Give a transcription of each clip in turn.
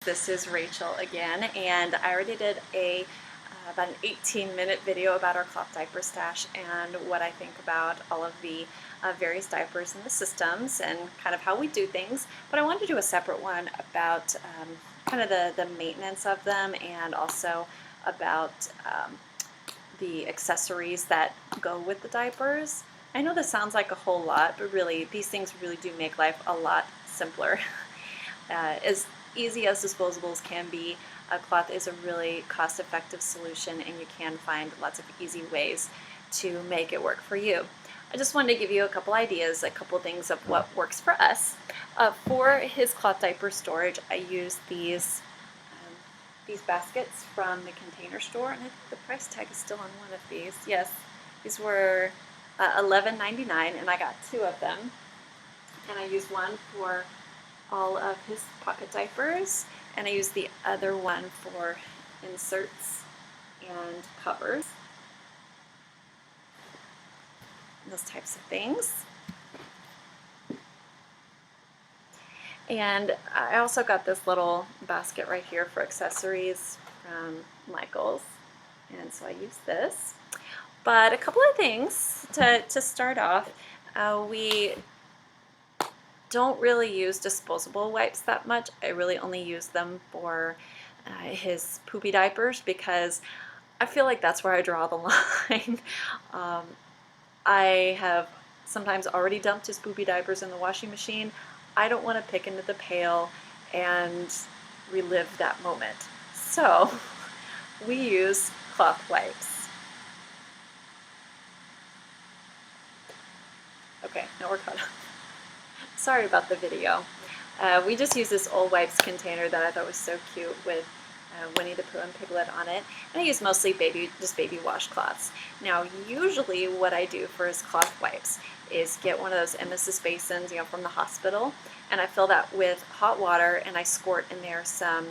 This is Rachel again, and I already did about an 18-minute video about our cloth diaper stash and what I think about all of the various diapers in the systems and kind of how we do things. But I wanted to do a separate one about kind of the maintenance of them, and also about the accessories that go with the diapers. I know this sounds like a whole lot, but really these things really do make life a lot simpler. As easy as disposables can be, a cloth is a really cost-effective solution, and you can find lots of easy ways to make it work for you. I just wanted to give you a couple ideas, a couple things of what works for us. For his cloth diaper storage, I use these baskets from the Container Store, and I think the price tag is still on one of these. Yes, these were $11.99, and I got two of them. And I use one for all of his pocket diapers, and I use the other one for inserts and covers, those types of things. And I also got this little basket right here for accessories from Michael's, and so I use this. But a couple of things to start off. We don't really use disposable wipes that much. I really only use them for his poopy diapers, because I feel like that's where I draw the line. I have sometimes already dumped his poopy diapers in the washing machine. I don't want to pick into the pail and relive that moment. So we use cloth wipes. Okay, now we're caught up. Sorry about the video. We just use this old wipes container that I thought was so cute with Winnie the Pooh and Piglet on it, and I use mostly just baby washcloths. Now, usually what I do for his cloth wipes is get one of those emesis basins, from the hospital, and I fill that with hot water, and I squirt in there some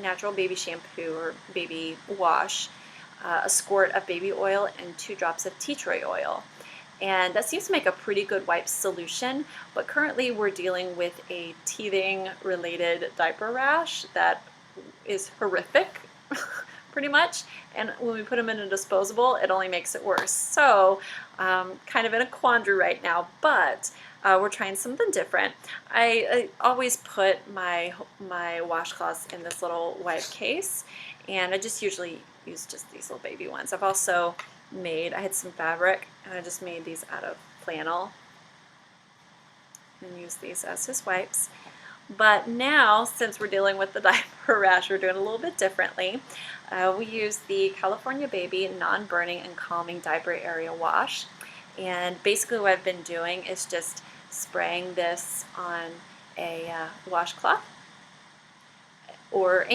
natural baby shampoo or baby wash, a squirt of baby oil, and 2 drops of tea tree oil. And that seems to make a pretty good wipe solution, but currently we're dealing with a teething-related diaper rash that is horrific, pretty much, and when we put them in a disposable, it only makes it worse. So, kind of in a quandary right now, but we're trying something different. I always put my washcloths in this little wipe case, and I just usually use just these little baby ones. I've also I had some fabric, and I just made these out of flannel and use these as his wipes. But now, since we're dealing with the diaper rash, we're doing it a little bit differently. We use the California Baby Non-Burning and Calming Diaper Area Wash, and basically what I've been doing is just spraying this on a washcloth, or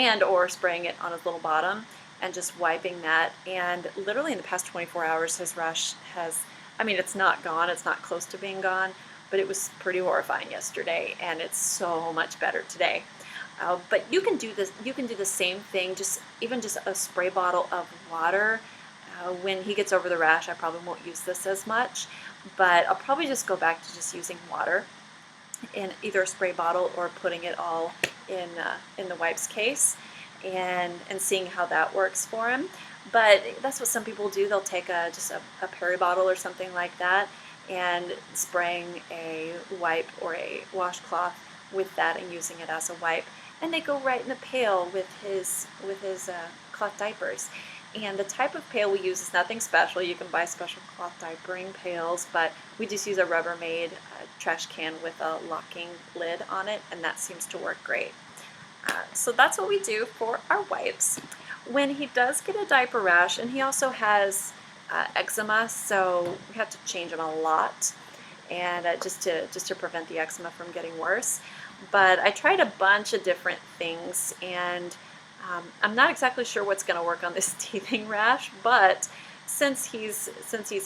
spraying it on his little bottom, and just wiping that. And literally in the past 24 hours, his rash has, it's not gone, it's not close to being gone, but it was pretty horrifying yesterday, and it's so much better today. But you can do this. You can do the same thing, even just a spray bottle of water. When he gets over the rash, I probably won't use this as much, but I'll probably just go back to just using water in either a spray bottle or putting it all in the wipes case, and seeing how that works for him. But that's what some people do. They'll take just a Perry bottle or something like that, and spraying a wipe or a washcloth with that and using it as a wipe, and they go right in the pail with his cloth diapers. And the type of pail we use is nothing special. You can buy special cloth diapering pails, but we just use a Rubbermaid trash can with a locking lid on it, and that seems to work great. So that's what we do for our wipes. When he does get a diaper rash, and he also has eczema, so we have to change him a lot, and just to prevent the eczema from getting worse. But I tried a bunch of different things, and I'm not exactly sure what's going to work on this teething rash, but since he's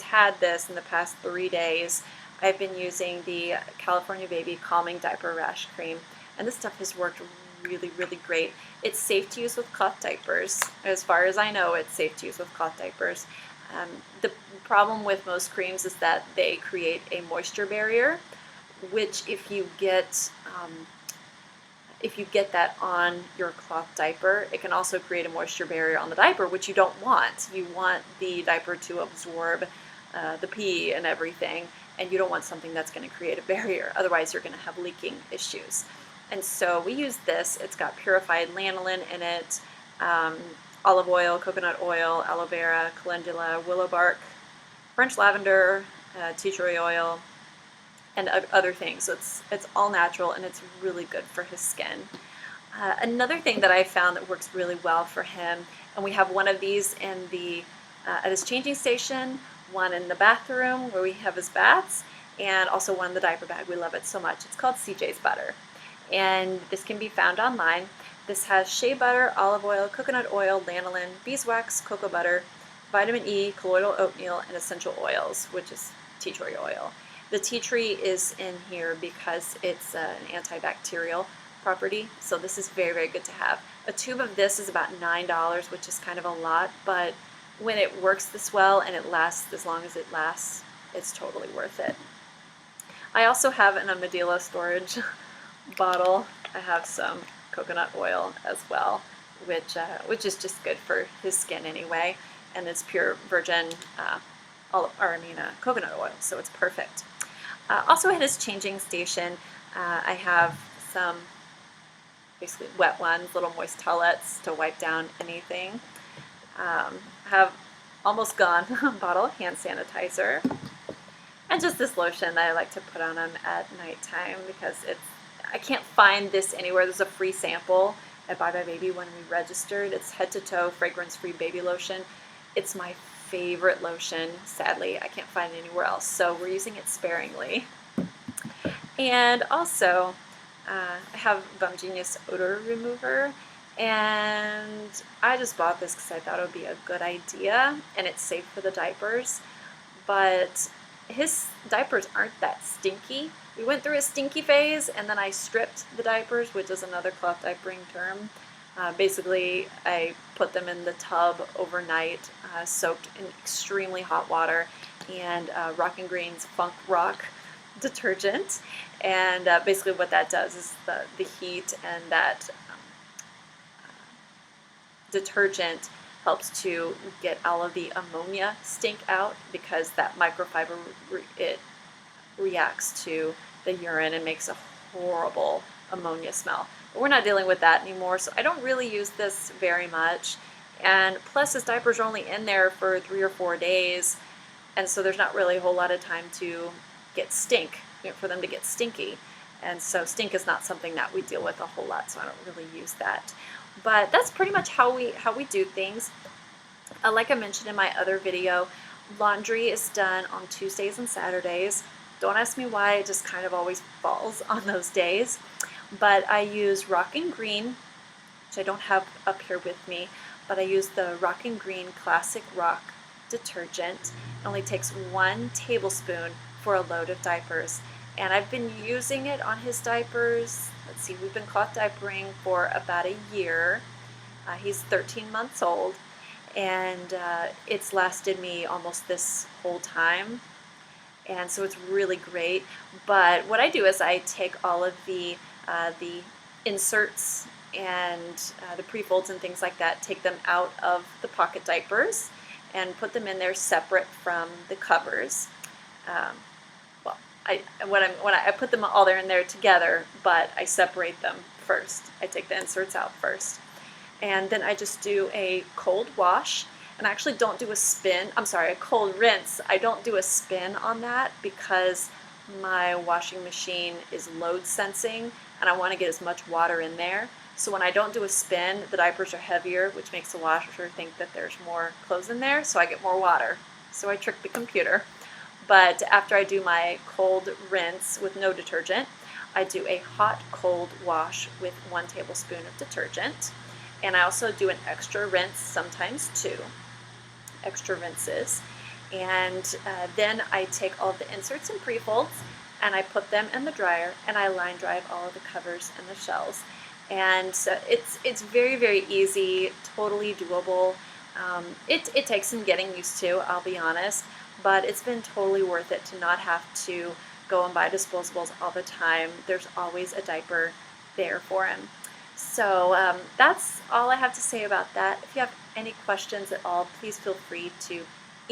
had this in the past 3 days, I've been using the California Baby Calming Diaper Rash Cream, and this stuff has worked really, really great. It's safe to use with cloth diapers. As far as I know, it's safe to use with cloth diapers. The problem with most creams is that they create a moisture barrier, which if you get if you get that on your cloth diaper, it can also create a moisture barrier on the diaper, which you don't want. You want the diaper to absorb the pee and everything, and you don't want something that's going to create a barrier. Otherwise, you're going to have leaking issues. And so we use this. It's got purified lanolin in it, olive oil, coconut oil, aloe vera, calendula, willow bark, French lavender, tea tree oil, and other things. So it's all natural, and it's really good for his skin. Another thing that I found that works really well for him, and we have one of these in the at his changing station, one in the bathroom where we have his baths, and also one in the diaper bag. We love it so much. It's called CJ's Butter, and this can be found online. This has shea butter, olive oil, coconut oil, lanolin, beeswax, cocoa butter, vitamin E, colloidal oatmeal, and essential oils, which is tea tree oil. The tea tree is in here because it's an antibacterial property, so this is very, very good to have. A tube of this is about $9, which is kind of a lot, but when it works this well and it lasts as long as it lasts, it's totally worth it. I also have in a Medela storage bottle, I have some coconut oil as well, which is just good for his skin anyway, and it's pure virgin coconut oil, so it's perfect. Also at his changing station, I have some basically wet ones, little moist towelettes to wipe down anything. I have almost gone bottle of hand sanitizer, and just this lotion that I like to put on him at nighttime because I can't find this anywhere. There's a free sample at Bye Bye Baby when we registered. It's head to toe fragrance-free baby lotion. It's my favorite lotion. Sadly, I can't find it anywhere else, so we're using it sparingly. And also, I have Bum Genius odor remover, and I just bought this because I thought it would be a good idea, and it's safe for the diapers, but his diapers aren't that stinky. We went through a stinky phase, and then I stripped the diapers, which is another cloth diapering term. Basically, I put them in the tub overnight, soaked in extremely hot water, and Rockin' Green's Funk Rock detergent. And basically what that does is the heat and that detergent helps to get all of the ammonia stink out, because that microfiber, it reacts to the urine and makes a horrible ammonia smell. But we're not dealing with that anymore, so I don't really use this very much. And plus, his diapers are only in there for 3 or 4 days, and so there's not really a whole lot of time to get stink, for them to get stinky. And so stink is not something that we deal with a whole lot, so I don't really use that. But that's pretty much how we do things. Like I mentioned in my other video, laundry is done on Tuesdays and Saturdays. Don't ask me why, it just kind of always falls on those days. But I use Rockin' Green, which I don't have up here with me, but I use the Rockin' Green Classic Rock detergent. It only takes 1 tablespoon for a load of diapers. And I've been using it on his diapers. Let's see, we've been cloth diapering for about a year. He's 13 months old, and it's lasted me almost this whole time. And so it's really great. But what I do is I take all of the inserts and the pre-folds and things like that, take them out of the pocket diapers and put them in there separate from the covers. When I put them all there in there together, but I separate them first. I take the inserts out first. And then I just do a cold wash, and I actually don't do a cold rinse. I don't do a spin on that because my washing machine is load sensing, and I want to get as much water in there. So when I don't do a spin, the diapers are heavier, which makes the washer think that there's more clothes in there, so I get more water. So I trick the computer. But after I do my cold rinse with no detergent, I do a hot cold wash with 1 tablespoon of detergent. And I also do an extra rinse, sometimes 2 extra rinses. And then I take all of the inserts and pre-folds and I put them in the dryer, and I line dry all of the covers and the shells. And so it's very, very easy, totally doable. It takes some getting used to, I'll be honest, but it's been totally worth it to not have to go and buy disposables all the time. There's always a diaper there for him. So that's all I have to say about that. If you have any questions at all, please feel free to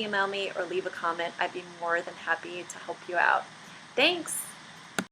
email me or leave a comment. I'd be more than happy to help you out. Thanks!